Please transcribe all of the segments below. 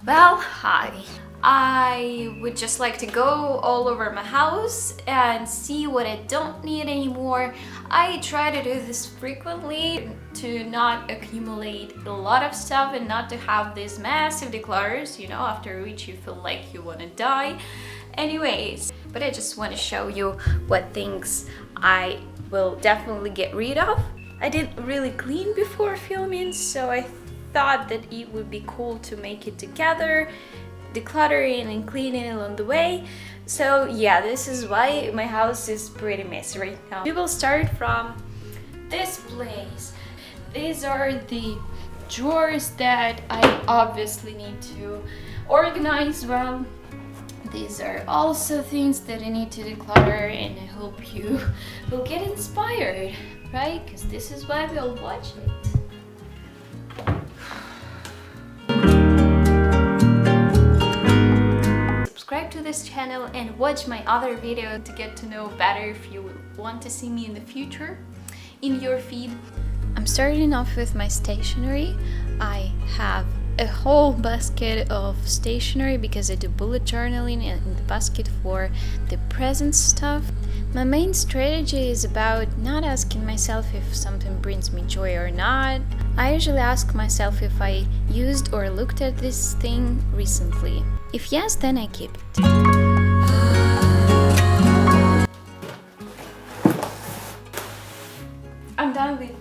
Well, hi. I would just like to go all over my house and see what I don't need anymore. I try to do this frequently to not accumulate a lot of stuff and not to have these massive declutters, after which you feel like you want to die. Anyways, but I just want to show you what things I will definitely get rid of. I didn't really clean before filming, so I thought that it would be cool to make it together, decluttering and cleaning along the way. So yeah, this is why my house is pretty messy right now. We will start from this place. These are the drawers that I obviously need to organize well. These are also things that I need to declutter, and I hope you will get inspired, right? Because this is why we'll watch it. Subscribe to this channel and watch my other video to get to know better if you want to see me in the future in your feed. I'm starting off with my stationery. I have a whole basket of stationery because I do bullet journaling, and in the basket for the present stuff. My main strategy is about not asking myself if something brings me joy or not. I usually ask myself if I used or looked at this thing recently. If yes, then I keep it. I'm done with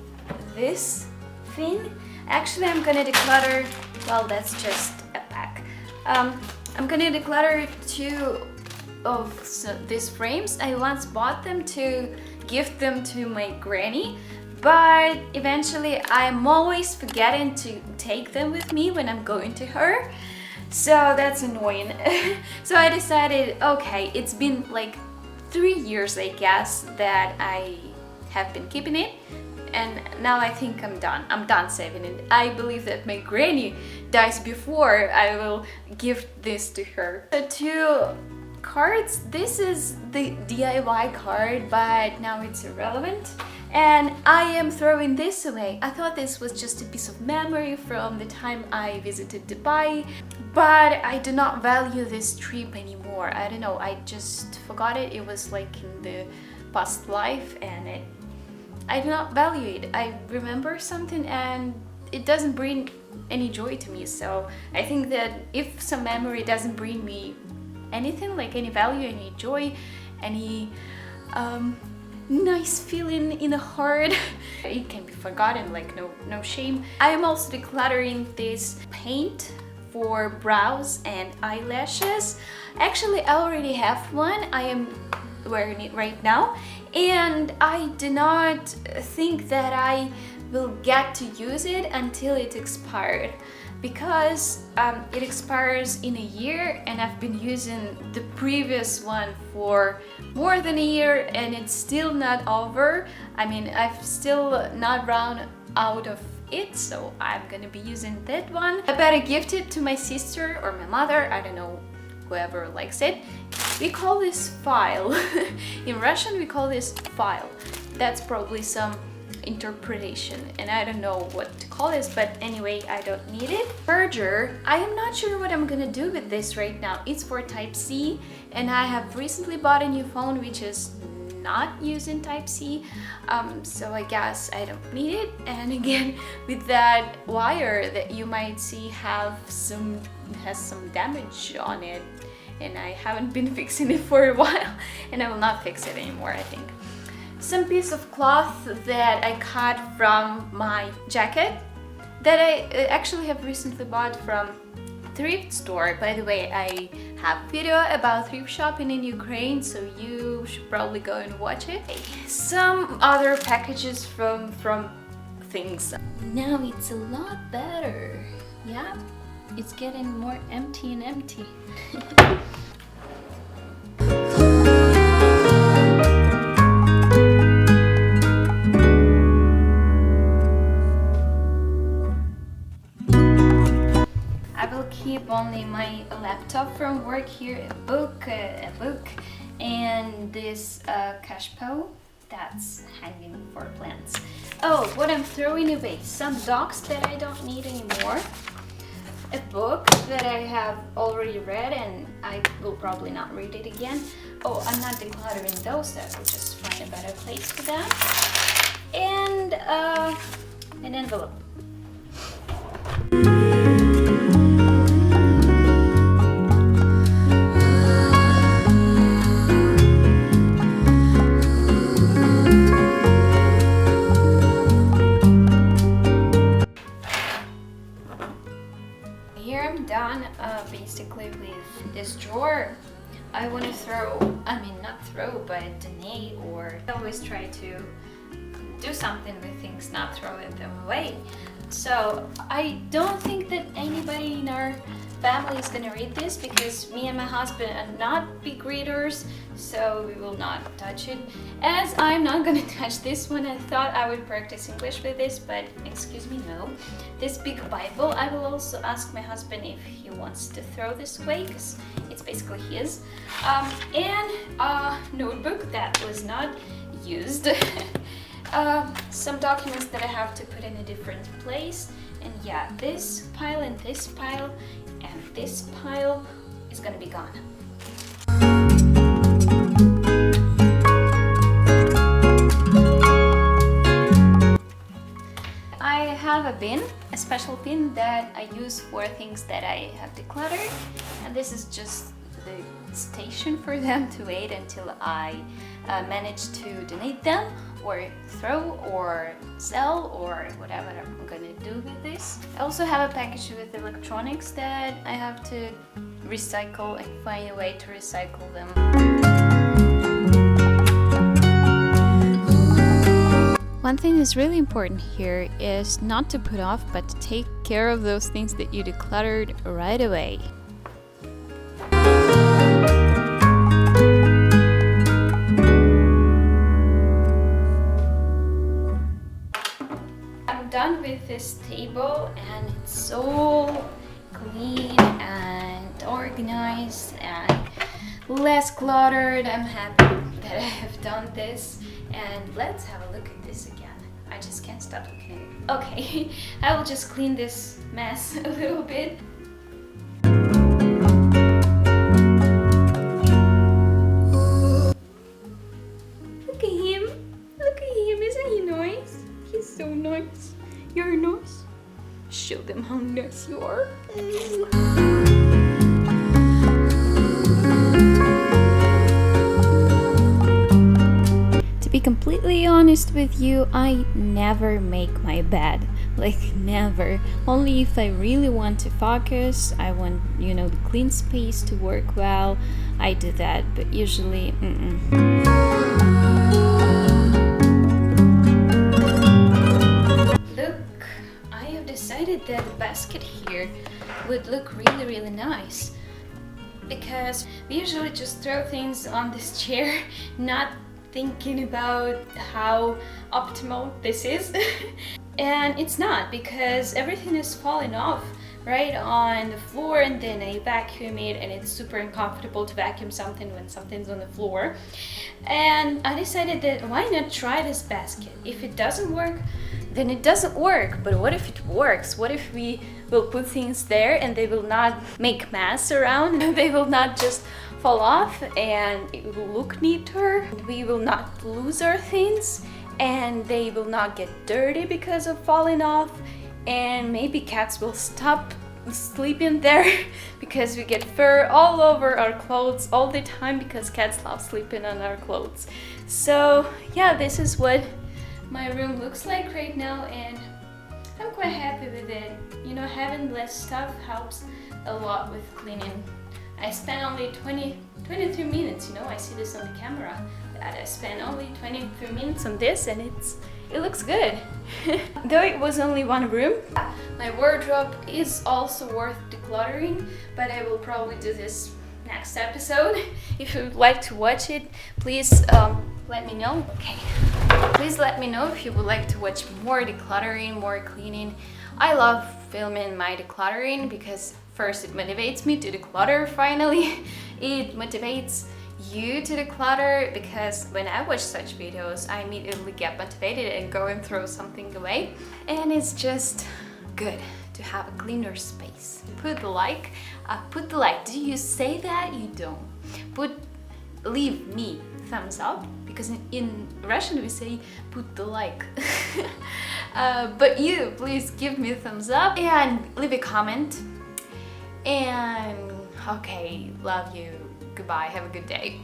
this thing. Actually, I'm gonna declutter, well, that's just a pack. I'm gonna declutter two of these frames. I once bought them to gift them to my granny, but eventually I'm always forgetting to take them with me when I'm going to her. So that's annoying. So I decided, okay, it's been like 3 years, I guess, that I have been keeping it. And now I think I'm done saving it. I believe that my granny dies before I will give this to her. The two cards, this is the DIY card, but now it's irrelevant. And I am throwing this away. I thought this was just a piece of memory from the time I visited Dubai, but I do not value this trip anymore. I don't know, I just forgot it. It was like in the past life, and I do not value it. I remember something and it doesn't bring any joy to me. So I think that if some memory doesn't bring me anything, like any value, any joy, any nice feeling in the heart, it can be forgotten, like no shame. I am also decluttering this paint for brows and eyelashes. Actually, I already have one. I am wearing it right now, and I do not think that I will get to use it until it expired, because it expires in a year, and I've been using the previous one for more than a year and it's still not over. I mean, I've still not run out of it, so I'm gonna be using that one. I better gift it to my sister or my mother, I don't know, whoever likes it. We call this file. In Russian we call this file. That's probably some interpretation, and I don't know what to call this, but anyway, I don't need it. Charger, I am not sure what I'm gonna do with this right now. It's for Type-C, and I have recently bought a new phone which is not using Type-C, so I guess I don't need it. And again, with that wire that you might see has some damage on it, and I haven't been fixing it for a while, and I will not fix it anymore, I think. Some piece of cloth that I cut from my jacket that I actually have recently bought from thrift store. By the way, I have a video about thrift shopping in Ukraine, so you should probably go and watch it. Some other packages from things. Now it's a lot better. Yeah, it's getting more empty and empty. Keep only my laptop from work here, a book, and this cashpo that's hanging for plants. Oh, what I'm throwing away, some dogs that I don't need anymore. a book that I have already read and I will probably not read it again. Oh, I'm not decluttering those, I will just find a better place for that. And an envelope. Here I'm done basically with this drawer. I want to not throw, but donate, or I always try to do something with things, not throwing them away. So I don't think that anybody in our family is gonna read this because me and my husband are not big readers, so we will not touch it. As I'm not gonna touch this one, I thought I would practice English with this, but excuse me, no. This big Bible, I will also ask my husband if he wants to throw this away because it's basically his. And a notebook that was not used. Some documents that I have to put in a different place, and yeah, this pile and this pile and this pile is gonna be gone. I have a bin, a special bin that I use for things that I have decluttered, and this is just the station for them to wait until I manage to donate them or throw or sell or whatever I'm gonna do with this. I also have a package with electronics that I have to recycle and find a way to recycle them. One thing that's really important here is not to put off, but to take care of those things that you decluttered right away. Done with this table and it's so clean and organized and less cluttered. I'm happy that I have done this, and let's have a look at this again. I just can't stop looking at it. Okay, I will just clean this mess a little bit. Look at him. Look at him. Isn't he nice? He's so nice. You're nice. Show them how nice you are. To be completely honest with you, I never make my bed. Like, never. Only if I really want to focus, I want, the clean space to work well, I do that, but usually, decided that the basket here would look really, really nice, because we usually just throw things on this chair, not thinking about how optimal this is. And it's not, because everything is falling off right on the floor, and then I vacuum it, and it's super uncomfortable to vacuum something when something's on the floor. And I decided that why not try this basket? If it doesn't work, then it doesn't work. But what if it works? What if we will put things there and they will not make mess around? They will not just fall off, and it will look neater. We will not lose our things, and they will not get dirty because of falling off. And maybe cats will stop sleeping there because we get fur all over our clothes all the time, because cats love sleeping on our clothes. So yeah, this is what my room looks like right now, and I'm quite happy with it. Having less stuff helps a lot with cleaning. I spent only 23 minutes, I see this on the camera, that I spent only 23 minutes on this, and it looks good. Though it was only one room. My wardrobe is also worth decluttering, but I will probably do this next episode. If you would like to watch it, please let me know. Okay. Please let me know if you would like to watch more decluttering, more cleaning. I love filming my decluttering because first it motivates me to declutter finally. It motivates you to declutter, because when I watch such videos, I immediately get motivated and go and throw something away. And it's just good to to have a cleaner space. Put the like. Put the like. Do you say that? You don't. Leave me thumbs up, because in Russian we say put the like. But you, please give me a thumbs up and leave a comment. And okay, love you. Goodbye. Have a good day.